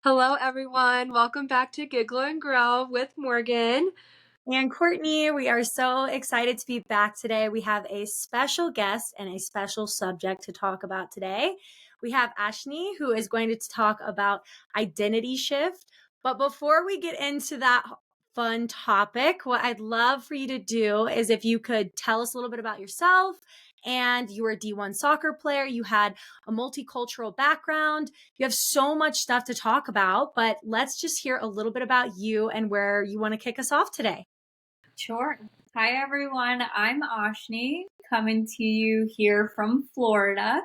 Hello, everyone. Welcome back to Giggle and Grow with Morgan. And Courtney, we are so excited to be back today. We have a special guest and a special subject to talk about today. We have Ashni, who is going to talk about identity shift. But before we get into that fun topic, what I'd love for you to do is if you could tell us a little bit about yourself. And you were a D1 soccer player, you had a multicultural background. You have so much stuff to talk about, but let's just hear a little bit about you and where you want to kick us off today. Sure. Hi, everyone. I'm Ashni, coming to you here from Florida.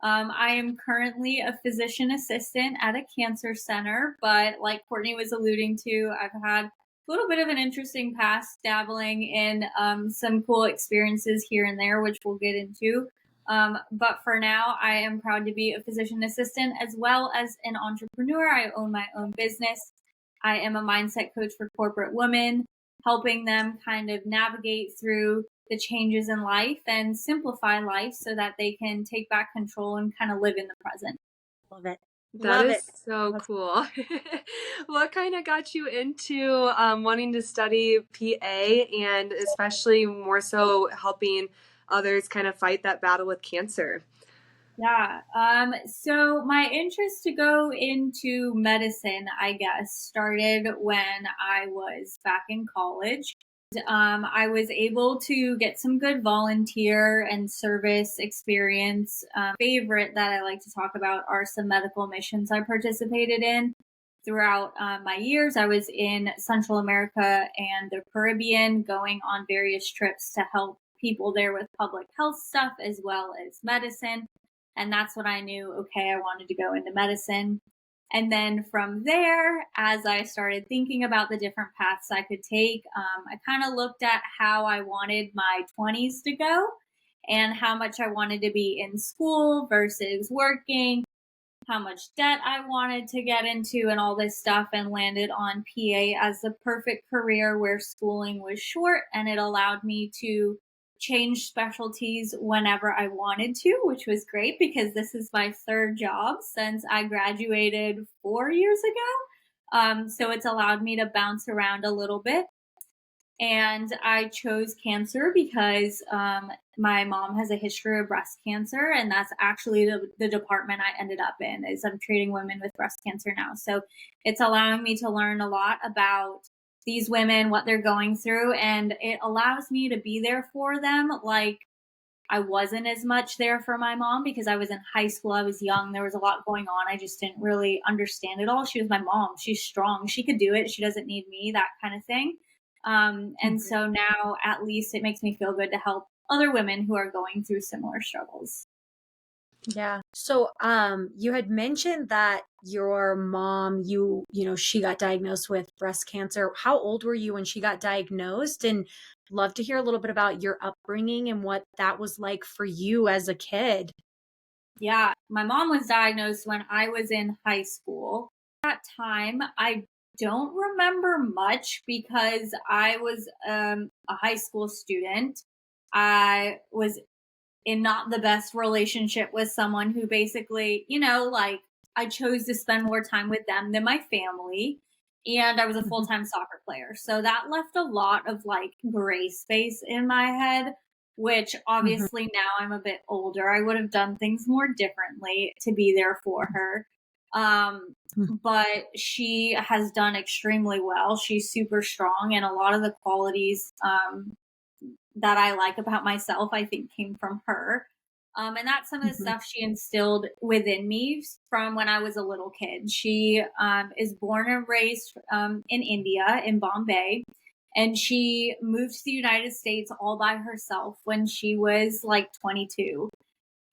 I am currently a physician assistant at a cancer center, but like Courtney was alluding to, I've had a little bit of an interesting past dabbling in some cool experiences here and there, which we'll get into. But for now, I am proud to be a physician assistant as well as an entrepreneur. I own my own business. I am a mindset coach for corporate women, helping them kind of navigate through the changes in life and simplify life so that they can take back control and kind of live in the present. Love it. That Love is it. so cool. What kind of got you into wanting to study PA and especially more so helping others kind of fight that battle with cancer? Yeah. So my interest to go into medicine, I guess, started when I was back in college. I was able to get some good volunteer and service experience. Favorite that I like to talk about are some medical missions I participated in throughout my years. I was in Central America and the Caribbean, going on various trips to help people there with public health stuff as well as medicine. And that's when I knew, okay, I wanted to go into medicine. And then from there, as I started thinking about the different paths I could take, I kind of looked at how I wanted my 20s to go and how much I wanted to be in school versus working, how much debt I wanted to get into, and all this stuff, and landed on PA as the perfect career where schooling was short and it allowed me to change specialties whenever I wanted to, which was great because this is my third job since I graduated 4 years ago. So it's allowed me to bounce around a little bit. And I chose cancer because my mom has a history of breast cancer, and that's actually the department I ended up in. Is I'm treating women with breast cancer now, so it's allowing me to learn a lot about these women, what they're going through, and it allows me to be there for them. Like, I wasn't as much there for my mom because I was in high school. I was young. There was a lot going on. I just didn't really understand it all. She was my mom. She's strong. She could do it. She doesn't need me, that kind of thing. And Mhm. so now at least it makes me feel good to help other women who are going through similar struggles. Yeah. So, you had mentioned that your mom, she got diagnosed with breast cancer. How old were you when she got diagnosed? And love to hear a little bit about your upbringing and what that was like for you as a kid. Yeah, my mom was diagnosed when I was in high school. At that time, I don't remember much because I was a high school student. I was in not the best relationship with someone who basically, like, I chose to spend more time with them than my family. And I was a full Mhm. time soccer player. So that left a lot of like gray space in my head, which Mhm. obviously now I'm a bit older. I would have done things more differently to be there for her. Mhm. But she has done extremely well. She's super strong, and a lot of the qualities that I like about myself, I think, came from her. And that's some of the Mhm. stuff she instilled within me from when I was a little kid. She is born and raised in India, in Bombay. And she moved to the United States all by herself when she was like 22.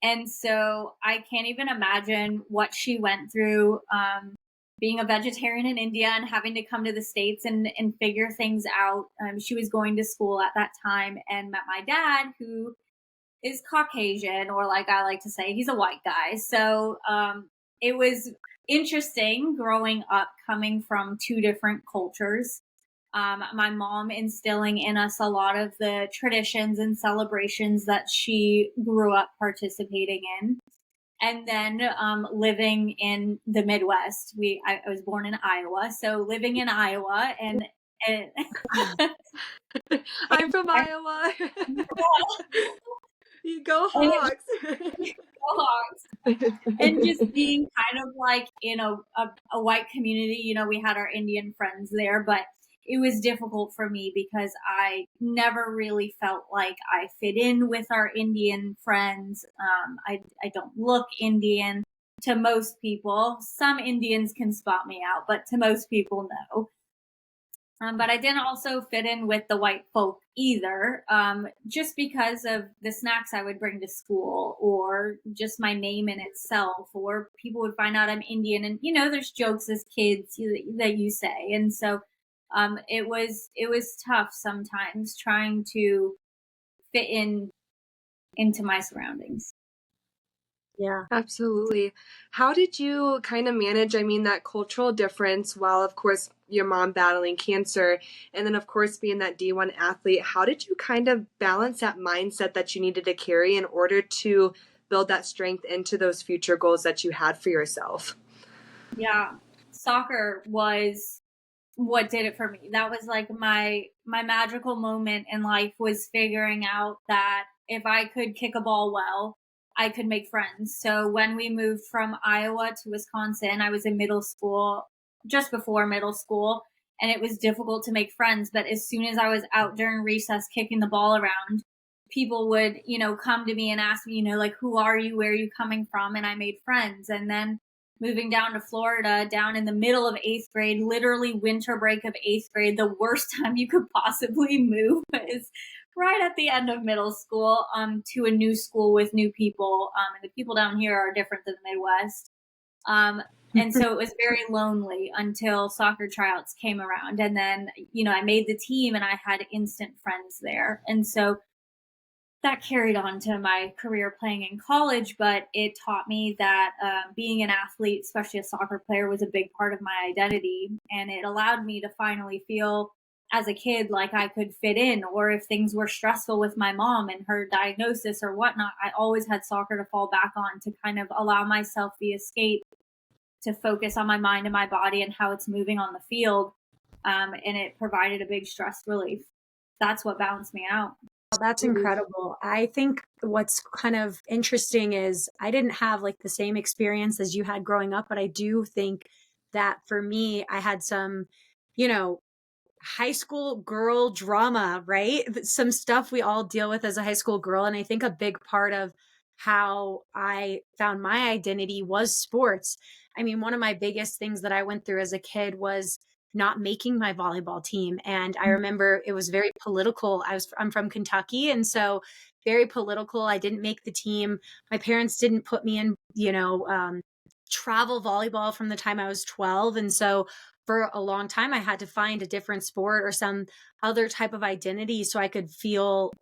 And so I can't even imagine what she went through, being a vegetarian in India and having to come to the States and figure things out. She was going to school at that time and met my dad, who is Caucasian, or like I like to say, he's a white guy. So it was interesting growing up coming from two different cultures. My mom instilling in us a lot of the traditions and celebrations that she grew up participating in. and then living in the Midwest. I was born in Iowa, so living in Iowa and I'm from Iowa. You go and Hawks. and just being kind of like in a white community, we had our Indian friends there, but it was difficult for me because I never really felt like I fit in with our Indian friends. I don't look Indian to most people. Some Indians can spot me out, but to most people, no. But I didn't also fit in with the white folk either, just because of the snacks I would bring to school, or just my name in itself, or people would find out I'm Indian, and there's jokes as kids that you say, and so it was tough sometimes trying to fit into my surroundings. Yeah. Absolutely. How did you kind of manage, I mean, that cultural difference while, of course, your mom battling cancer and then, of course, being that D1 athlete? How did you kind of balance that mindset that you needed to carry in order to build that strength into those future goals that you had for yourself? Yeah, soccer was what did it for me. That was like my magical moment in life, was figuring out that if I could kick a ball well, I could make friends. So when we moved from Iowa to Wisconsin, I was in middle school, just before middle school, and it was difficult to make friends, but as soon as I was out during recess kicking the ball around, people would, come to me and ask me, like, who are you? Where are you coming from? And I made friends. And then moving down to Florida, down in the middle of eighth grade, literally winter break of eighth grade, the worst time you could possibly move is right at the end of middle school, to a new school with new people. And the people down here are different than the Midwest. And so it was very lonely until soccer tryouts came around. And then, I made the team and I had instant friends there. And so that carried on to my career playing in college, but it taught me that being an athlete, especially a soccer player, was a big part of my identity. And it allowed me to finally feel as a kid like I could fit in, or if things were stressful with my mom and her diagnosis or whatnot, I always had soccer to fall back on to kind of allow myself the escape to focus on my mind and my body and how it's moving on the field. And it provided a big stress relief. That's what balanced me out. That's incredible. I think what's kind of interesting is I didn't have like the same experience as you had growing up, but I do think that for me, I had some, you know, high school girl drama, right? Some stuff we all deal with as a high school girl. And I think a big part of how I found my identity was sports. I mean, one of my biggest things that I went through as a kid was not making my volleyball team. And I remember it was very political. I'm from Kentucky. And so very political. I didn't make the team. My parents didn't put me in, travel volleyball from the time I was 12. And so for a long time, I had to find a different sport or some other type of identity so I could feel,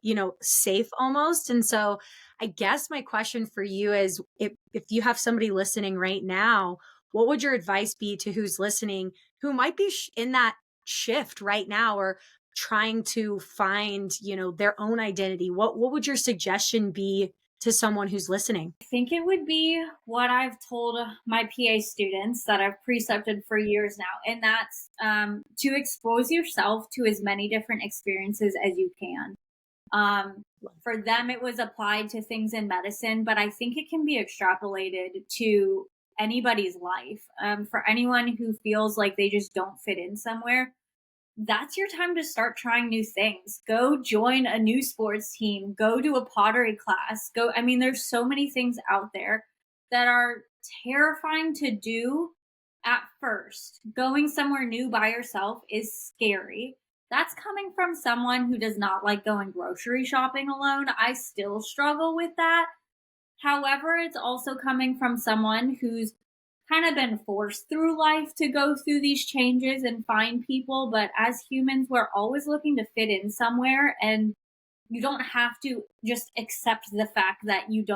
safe almost. And so I guess my question for you is if you have somebody listening right now, what would your advice be to who's listening who might be in that shift right now or trying to find, their own identity? What would your suggestion be to someone who's listening? I think it would be what I've told my PA students that I've precepted for years now, and that's to expose yourself to as many different experiences as you can. For them, it was applied to things in medicine, but I think it can be extrapolated to anybody's life. For anyone who feels like they just don't fit in somewhere, that's your time to start trying new things. Go join a new sports team, go to a pottery class, I mean, there's so many things out there that are terrifying to do at first. Going somewhere new by yourself is scary. That's coming from someone who does not like going grocery shopping alone. I still struggle with that. However, it's also coming from someone who's kind of been forced through life to go through these changes and find people. But as humans, we're always looking to fit in somewhere. And you don't have to just accept the fact that you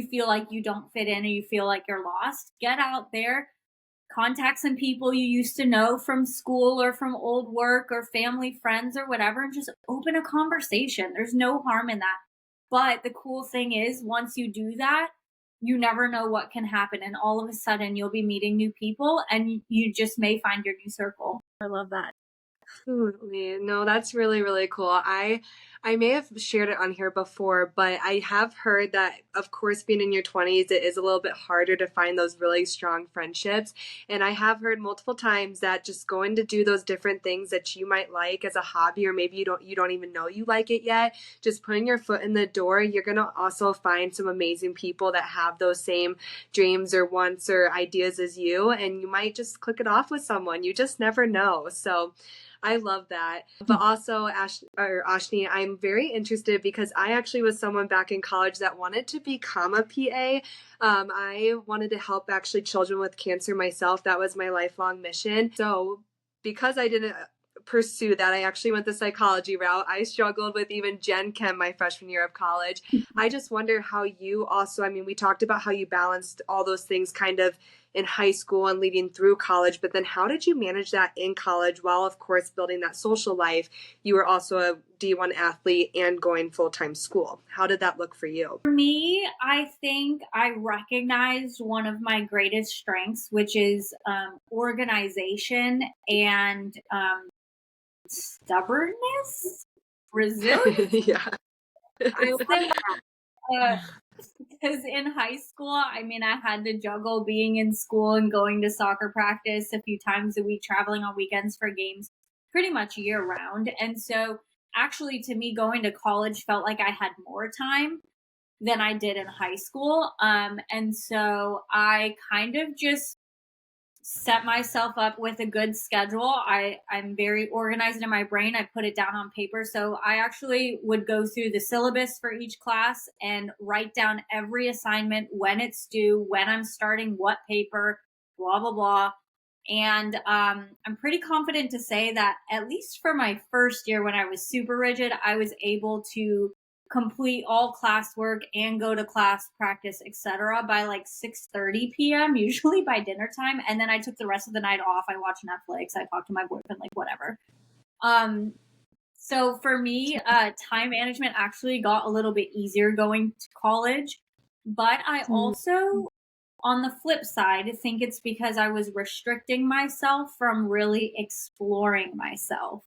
feel like you don't fit in or you feel like you're lost. Get out there, contact some people you used to know from school or from old work or family friends or whatever, and just open a conversation. There's no harm in that. But the cool thing is, once you do that, you never know what can happen. And all of a sudden you'll be meeting new people and you just may find your new circle. I love that. Absolutely. No, that's really, really cool. I may have shared it on here before, but I have heard that, of course, being in your 20s, it is a little bit harder to find those really strong friendships. And I have heard multiple times that just going to do those different things that you might like as a hobby, or maybe you don't even know you like it yet, just putting your foot in the door, you're going to also find some amazing people that have those same dreams or wants or ideas as you, and you might just click it off with someone. You just never know. So I love that. But also, Ashni, I'm very interested because I actually was someone back in college that wanted to become a PA. I wanted to help actually children with cancer myself. That was my lifelong mission. So because I didn't pursue that, I actually went the psychology route. I struggled with even Gen Chem my freshman year of college. I just wonder how you also, I mean, we talked about how you balanced all those things kind of in high school and leading through college, but then how did you manage that in college while, of course, building that social life? You were also a D1 athlete and going full-time school. How did that look for you? For me, I think I recognized one of my greatest strengths, which is organization and stubbornness, resilience. Yeah. I say because in high school, I mean, I had to juggle being in school and going to soccer practice a few times a week, traveling on weekends for games pretty much year round. And so, actually, to me, going to college felt like I had more time than I did in high school. And so, I kind of just set myself up with a good schedule. I'm very organized in my brain. I put it down on paper. So I actually would go through the syllabus for each class and write down every assignment, when it's due, when I'm starting what paper, blah, blah, blah. And I'm pretty confident to say that at least for my first year when I was super rigid, I was able to complete all classwork and go to class, practice, etc. by like 6:30 p.m. usually by dinner time, and then I took the rest of the night off. I watched Netflix, I talked to my boyfriend, like whatever. Um so for me, time management actually got a little bit easier going to college, but I also, on the flip side, think it's because I was restricting myself from really exploring myself.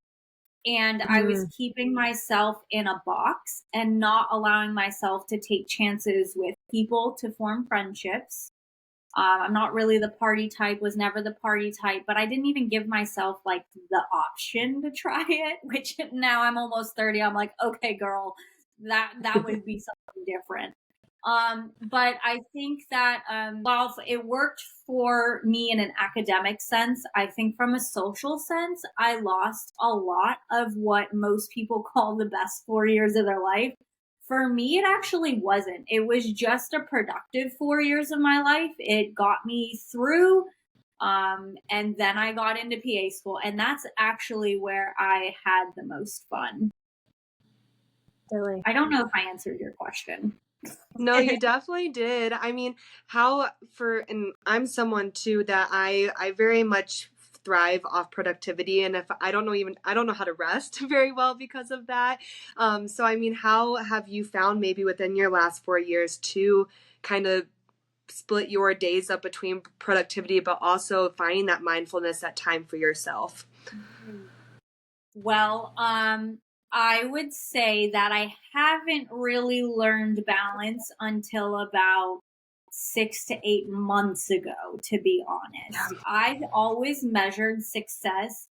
And I was keeping myself in a box and not allowing myself to take chances with people to form friendships. I'm not really the party type, was never the party type, but I didn't even give myself like the option to try it, which now I'm almost 30. I'm like, okay, girl, that would be something different. But I think that while it worked for me in an academic sense, I think from a social sense, I lost a lot of what most people call the best 4 years of their life. For me, it actually wasn't. It was just a productive 4 years of my life. It got me through. And then I got into PA school, and that's actually where I had the most fun. Really? I don't know if I answered your question. No, you definitely did. I mean, and I'm someone too that I very much thrive off productivity, and if I don't know how to rest very well because of that. So I mean, how have you found maybe within your last 4 years to kind of split your days up between productivity, but also finding that mindfulness, that time for yourself? Well, I would say that I haven't really learned balance until about 6 to 8 months ago, to be honest. I've always measured success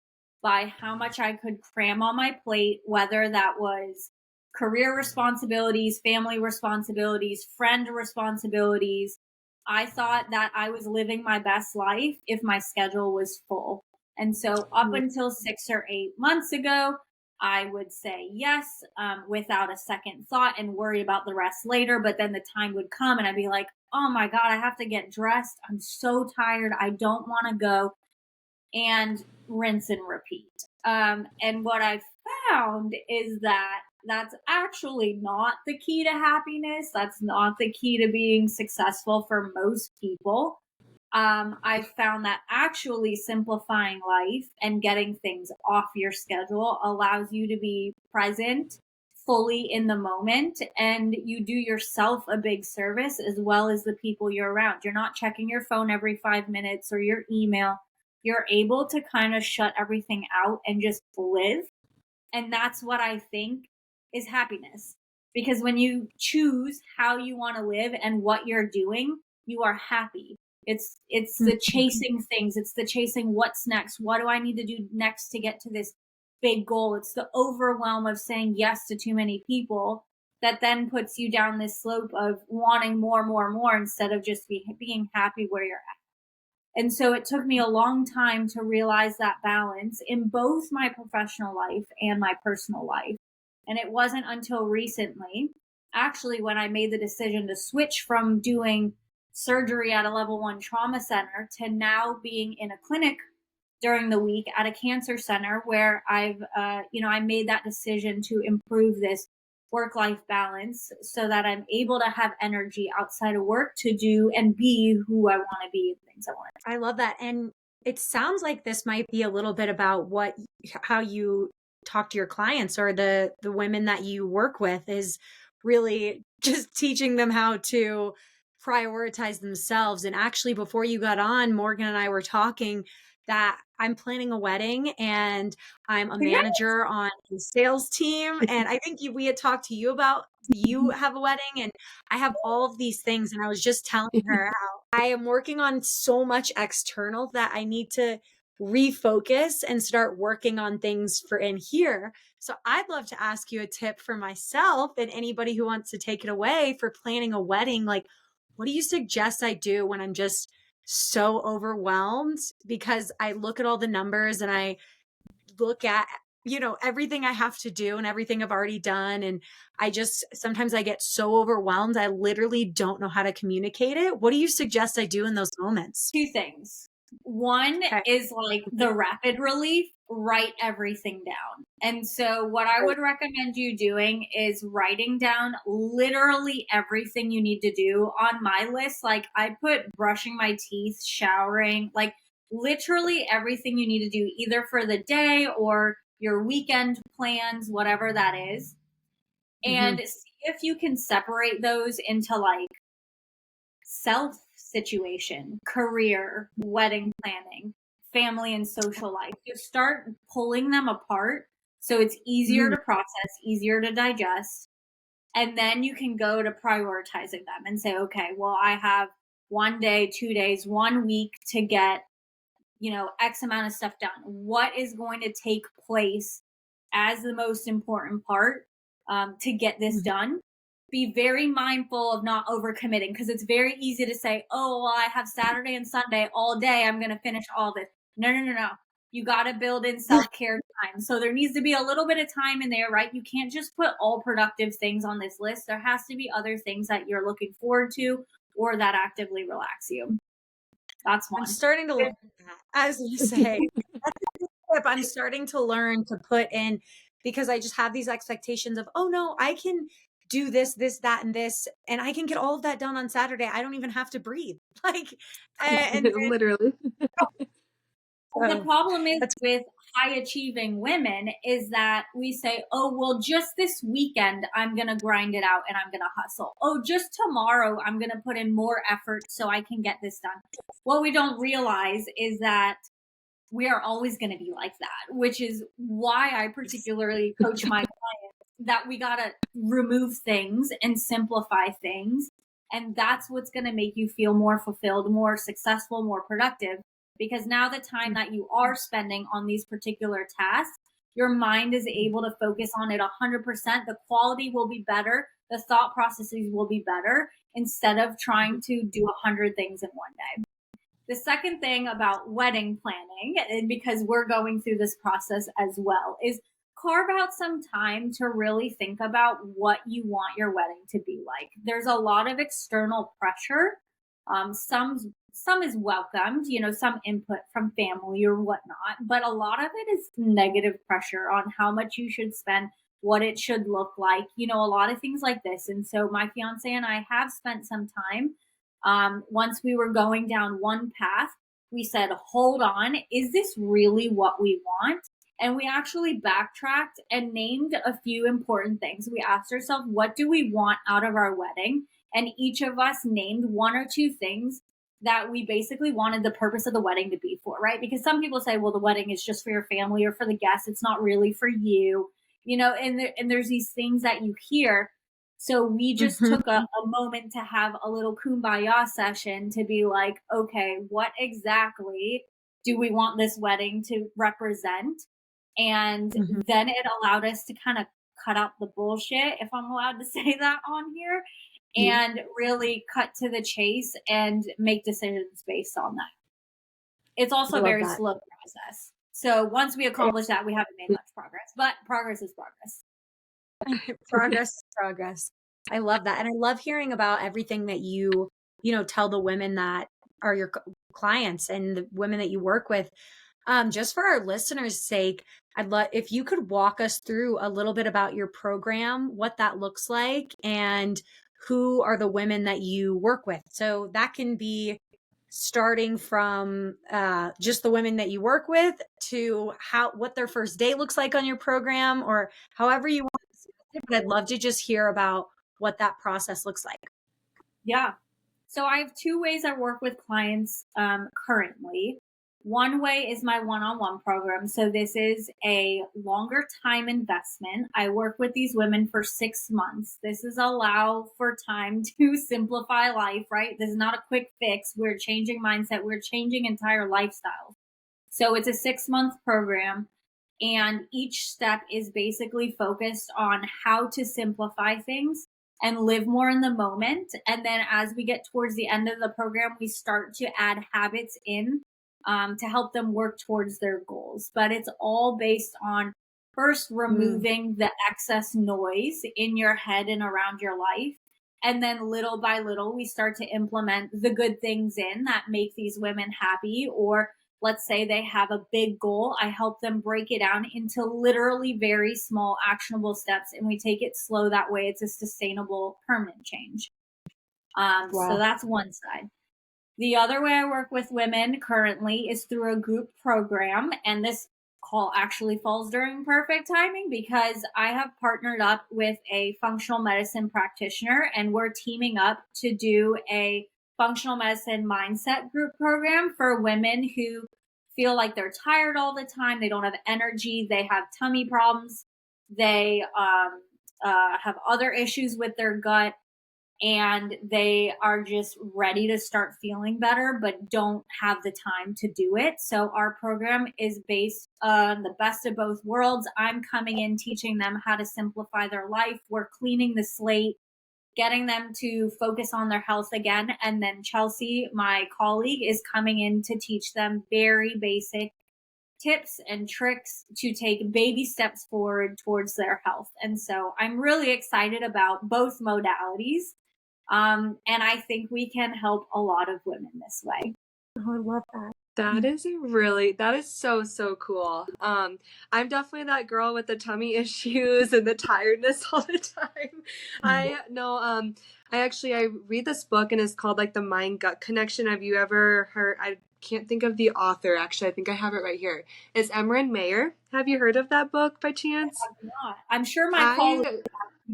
by how much I could cram on my plate, whether that was career responsibilities, family responsibilities, friend responsibilities. I thought that I was living my best life if my schedule was full. And so, up until 6 or 8 months ago, I would say yes without a second thought and worry about the rest later. But then the time would come and I'd be like, oh my God, I have to get dressed. I'm so tired. I don't want to go. And rinse and repeat. And what I found is that that's actually not the key to happiness. That's not the key to being successful for most people. I found that actually simplifying life and getting things off your schedule allows you to be present fully in the moment, and you do yourself a big service as well as the people you're around. You're not checking your phone every 5 minutes or your email. You're able to kind of shut everything out and just live. And that's what I think is happiness. Because when you choose how you want to live and what you're doing, you are happy. It's the chasing things. It's the chasing what's next. What do I need to do next to get to this big goal? It's the overwhelm of saying yes to too many people that then puts you down this slope of wanting more, more, more instead of just being happy where you're at. And so it took me a long time to realize that balance in both my professional life and my personal life. And it wasn't until recently, actually, when I made the decision to switch from doing surgery at a level 1 trauma center to now being in a clinic during the week at a cancer center where I made that decision to improve this work-life balance so that I'm able to have energy outside of work to do and be who I want to be and things I want to I love that. And it sounds like this might be a little bit about how you talk to your clients or the women that you work with is really just teaching them how to prioritize themselves. And actually, before you got on, Morgan and I were talking that I'm planning a wedding and I'm a do. manager on the sales team. And I think we had talked to you about you have a wedding and I have all of these things. And I was just telling her how I am working on so much external that I need to refocus and start working on things for in here. So I'd love to ask you a tip for myself and anybody who wants to take it away for planning a wedding. Like, what do you suggest I do when I'm just so overwhelmed? Because I look at all the numbers and I look at everything I have to do and everything I've already done, and I just sometimes I get so overwhelmed I literally don't know how to communicate it. What do you suggest I do in those moments? 2 things. One Okay. is like the rapid relief, write everything down. And so, what I would recommend you doing is writing down literally everything you need to do. On my list, like I put brushing my teeth, showering, like literally everything you need to do, either for the day or your weekend plans, whatever that is. And see if you can separate those into like self situation, career, wedding planning, family and social life. Just start pulling them apart so it's easier to process, easier to digest. And then you can go to prioritizing them and say, okay, well, I have 1 day, 2 days, 1 week to get, X amount of stuff done. What is going to take place as the most important part to get this done? Be very mindful of not overcommitting because it's very easy to say, oh, well, I have Saturday and Sunday all day. I'm going to finish all this. No, no, no, no. You got to build in self-care time. So there needs to be a little bit of time in there, right? You can't just put all productive things on this list. There has to be other things that you're looking forward to or that actively relax you. That's one. I'm starting to learn that, as you say. That's a good tip. I'm starting to learn to put in because I just have these expectations of, oh no, I can do this, this, that, and this, and I can get all of that done on Saturday. I don't even have to breathe. Like, and Literally. The problem is that's with high achieving women is that we say, oh, well, just this weekend, I'm going to grind it out and I'm going to hustle. Oh, just tomorrow, I'm going to put in more effort so I can get this done. What we don't realize is that we are always going to be like that, which is why I particularly coach my clients that we got to remove things and simplify things. And that's what's going to make you feel more fulfilled, more successful, more productive. Because now the time that you are spending on these particular tasks, your mind is able to focus on it 100%. The quality will be better. The thought processes will be better instead of trying to do 100 things in one day. The second thing about wedding planning, and because we're going through this process as well, is carve out some time to really think about what you want your wedding to be like. There's a lot of external pressure. Some is welcomed, some input from family or whatnot, but a lot of it is negative pressure on how much you should spend, what it should look like, a lot of things like this. And so my fiance and I have spent some time. Once we were going down one path, we said, hold on, is this really what we want? And we actually backtracked and named a few important things. We asked ourselves, what do we want out of our wedding? And each of us named one or two things that we basically wanted the purpose of the wedding to be for, right? Because some people say, well, the wedding is just for your family or for the guests. It's not really for you, and there's these things that you hear. So we just took a moment to have a little kumbaya session to be like, okay, what exactly do we want this wedding to represent? And then it allowed us to kind of cut out the bullshit, if I'm allowed to say that on here, and really cut to the chase and make decisions based on that. It's also a very slow process. So once we accomplish that, we haven't made much progress, but progress is progress. Progress is progress. I love that. And I love hearing about everything that you tell the women that are your clients and the women that you work with. Just for our listeners' sake, I'd love if you could walk us through a little bit about your program, what that looks like, and who are the women that you work with. So that can be starting from just the women that you work with to what their first date looks like on your program, or however you want to discuss it. But I'd love to just hear about what that process looks like. Yeah. So I have two ways I work with clients currently. One way is my one-on-one program. So this is a longer time investment. I work with these women for 6 months. This is allow for time to simplify life, right? This is not a quick fix. We're changing mindset. We're changing entire lifestyles. So it's a 6-month program. And each step is basically focused on how to simplify things and live more in the moment. And then as we get towards the end of the program, we start to add habits in to help them work towards their goals. But it's all based on first removing the excess noise in your head and around your life. And then little by little, we start to implement the good things in that make these women happy. Or let's say they have a big goal. I help them break it down into literally very small actionable steps. And we take it slow. That way it's a sustainable, permanent change. So that's one side. The other way I work with women currently is through a group program. And this call actually falls during perfect timing because I have partnered up with a functional medicine practitioner, and we're teaming up to do a functional medicine mindset group program for women who feel like they're tired all the time. They don't have energy. They have tummy problems. They have other issues with their gut, and they are just ready to start feeling better, but don't have the time to do it. So our program is based on the best of both worlds. I'm coming in, teaching them how to simplify their life. We're cleaning the slate, getting them to focus on their health again. And then Chelsea, my colleague, is coming in to teach them very basic tips and tricks to take baby steps forward towards their health. And so I'm really excited about both modalities. And I think we can help a lot of women this way. Oh, I love that. That is so, so cool. I'm definitely that girl with the tummy issues and the tiredness all the time. I know, I read this book and it's called like the mind gut connection. Have you ever heard, I can't think of the author, actually. I think I have it right here. It's Emran Mayer. Have you heard of that book by chance? I have not. I'm sure my colleagues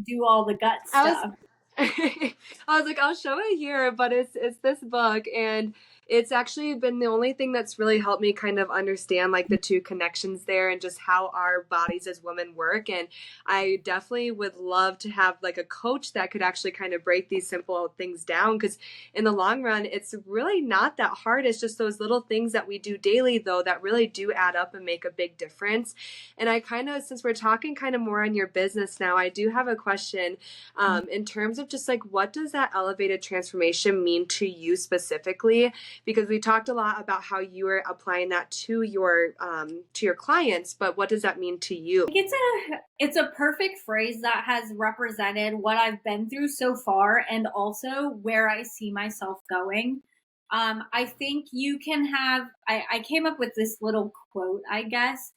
do all the gut stuff. I was like, I'll show it here, but it's this book, and it's actually been the only thing that's really helped me kind of understand like the two connections there and just how our bodies as women work. And I definitely would love to have like a coach that could actually kind of break these simple things down, because in the long run, it's really not that hard. It's just those little things that we do daily, though, that really do add up and make a big difference. And I kind of, since we're talking kind of more on your business now, I do have a question in terms of just like, what does that elevated transformation mean to you specifically? Because we talked a lot about how you are applying that to your clients, but what does that mean to you? It's a perfect phrase that has represented what I've been through so far and also where I see myself going. I think you can have, I came up with this little quote, I guess,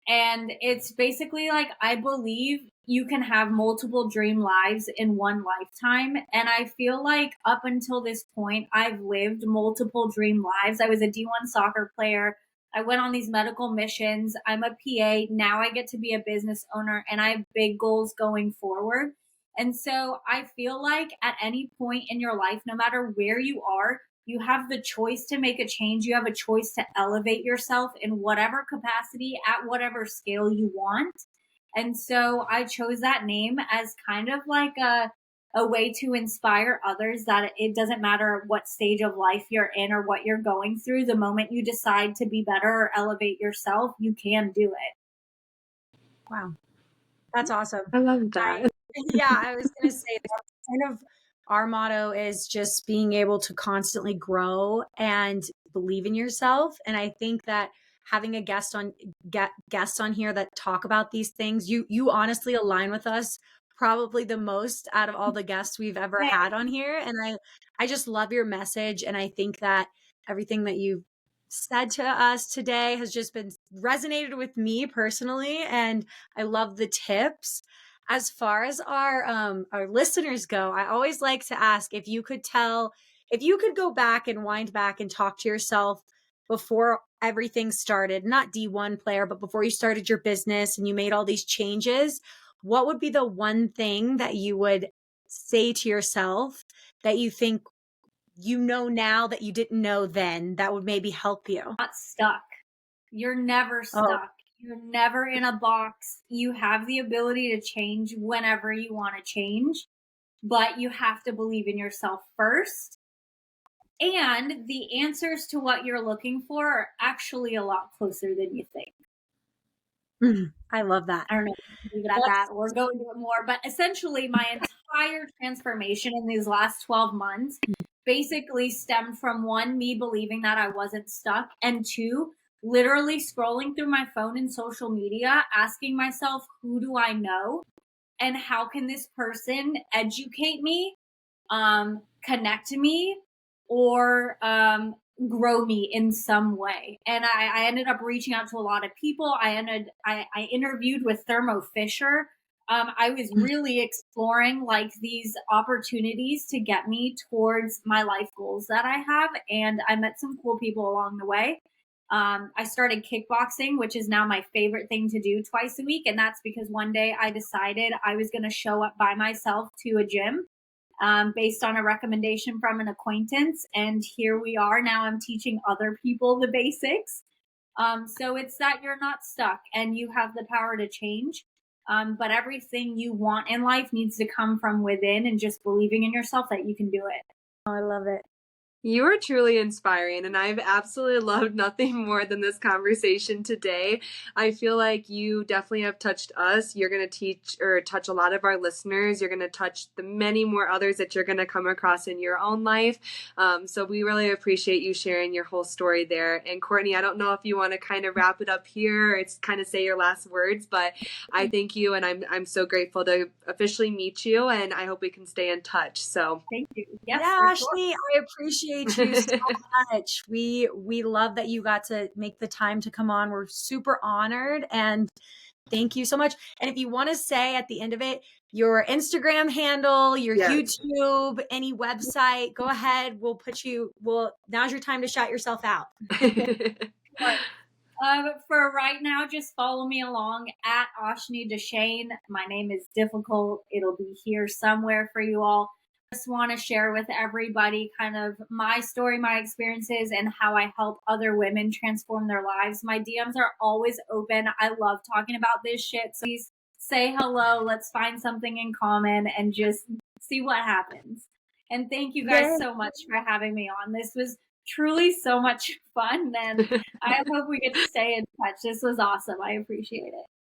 and it's basically like, I believe you can have multiple dream lives in one lifetime. And I feel like up until this point, I've lived multiple dream lives. I was a D1 soccer player. I went on these medical missions. I'm a PA. Now I get to be a business owner and I have big goals going forward. And so I feel like at any point in your life, no matter where you are, you have the choice to make a change. You have a choice to elevate yourself in whatever capacity at whatever scale you want. And so I chose that name as kind of like a way to inspire others that it doesn't matter what stage of life you're in or what you're going through. The moment you decide to be better or elevate yourself, you can do it. Wow. That's awesome. I love that. Yeah, I was going to say that kind of our motto is just being able to constantly grow and believe in yourself. And I think that having a guests on here that talk about these things, you honestly align with us probably the most out of all the guests we've ever had on here. And I just love your message. And I think that everything that you've said to us today has just been resonated with me personally. And I love the tips. As far as our listeners go, I always like to ask if you could go back and wind back and talk to yourself before everything started, not D1 player, but before you started your business and you made all these changes, what would be the one thing that you would say to yourself that you think you know now that you didn't know then that would maybe help you? Not stuck. You're never Oh, stuck. You're never in a box. You have the ability to change whenever you want to change, but you have to believe in yourself first. And the answers to what you're looking for are actually a lot closer than you think. I love that. I don't know if you can leave it at that or go into it more, but essentially my entire transformation in these last 12 months basically stemmed from one, me believing that I wasn't stuck, and two, literally scrolling through my phone and social media, asking myself, who do I know? And how can this person educate me, connect to me, or grow me in some way? And I ended up reaching out to a lot of people. I interviewed with Thermo Fisher. I was really exploring like these opportunities to get me towards my life goals that I have, and I met some cool people along the way. I started kickboxing, which is now my favorite thing to do twice a week. And that's because one day I decided I was going to show up by myself to a gym based on a recommendation from an acquaintance. And here we are. Now I'm teaching other people the basics. So it's that you're not stuck and you have the power to change. But everything you want in life needs to come from within and just believing in yourself that you can do it. I love it. You are truly inspiring, and I've absolutely loved nothing more than this conversation today. I feel like you definitely have touched us. You're going to teach or touch a lot of our listeners. You're going to touch the many more others that you're going to come across in your own life. So we really appreciate you sharing your whole story there. And Courtney, I don't know if you want to kind of wrap it up here or it's kind of say your last words, but I thank you, and I'm so grateful to officially meet you, and I hope we can stay in touch. So Thank you. Yes, yeah, for Ashley, sure. I appreciate you so much. We love that you got to make the time to come on. We're super honored and thank you so much. And if you want to say at the end of it, your Instagram handle, your Yes. YouTube, any website, go ahead. Now's your time to shout yourself out. For right now, just follow me along at Ashni Deschenes. My name is difficult. It'll be here somewhere for you all. Just want to share with everybody kind of my story, my experiences, and how I help other women transform their lives. My DMs are always open. I love talking about this shit. So please say hello. Let's find something in common and just see what happens. And thank you guys so much for having me on. This was truly so much fun, and I hope we get to stay in touch. This was awesome. I appreciate it.